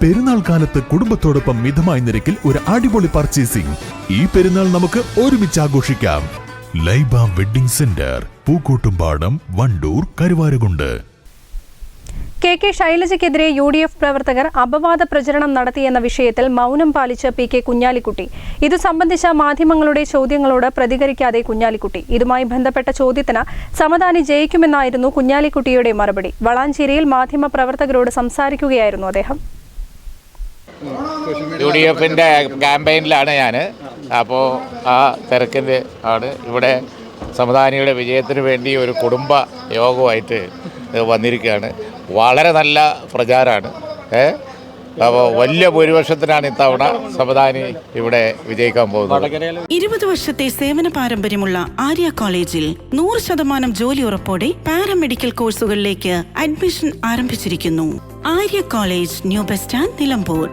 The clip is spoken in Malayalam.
പെരുന്നാൾ കാലത്ത് കുടുംബത്തോടൊപ്പം മിതമായ നിരക്കിൽ ഒരു അടിപൊളി പർച്ചേസിംഗ്. ഈ പെരുന്നാൾ നമുക്ക് ഒരുമിച്ച് ആഘോഷിക്കാം. Laiba wedding centre, Pookkottumpadam, Wandoor, Karuvarakundu. K ശൈലജയ്ക്കെതിരെ UDF പ്രവർത്തകർ അപവാദ പ്രചരണം നടത്തിയെന്ന വിഷയത്തിൽ മൗനം പാലിച്ച് PK കുഞ്ഞാലിക്കുട്ടി. ഇതു സംബന്ധിച്ച മാധ്യമങ്ങളുടെ ചോദ്യങ്ങളോട് പ്രതികരിക്കാതെ കുഞ്ഞാലിക്കുട്ടി. ഇതുമായി ബന്ധപ്പെട്ട ചോദ്യത്തിന് സമദാനി ജയിക്കുമെന്നായിരുന്നു കുഞ്ഞാലിക്കുട്ടിയുടെ മറുപടി. വളാഞ്ചേരിയിൽ മാധ്യമ പ്രവർത്തകരോട് സംസാരിക്കുകയായിരുന്നു അദ്ദേഹം. UDFന്റെ ക്യാമ്പയിനിലാണ് ഞാൻ. അപ്പോൾ ആ തിരക്കിൻ്റെ ആണ് ഇവിടെ സമദാനിയുടെ വിജയത്തിന് വേണ്ടി ഒരു കുടുംബ യോഗമായിട്ട് വന്നിരിക്കുകയാണ്. വളരെ നല്ല പ്രചാരമാണ്. അപ്പോൾ വലിയ ഭൂരിപക്ഷത്തിനാണ് ഇത്തവണ സമദാനി ഇവിടെ വിജയിക്കാൻ പോകുന്നത്. 20 വർഷത്തെ സേവന പാരമ്പര്യമുള്ള ആര്യ കോളേജിൽ 100% ജോലി ഉറപ്പോടെ പാരാമെഡിക്കൽ കോഴ്സുകളിലേക്ക് അഡ്മിഷൻ ആരംഭിച്ചിരിക്കുന്നു. Arya college, new bus stand, Nilambur.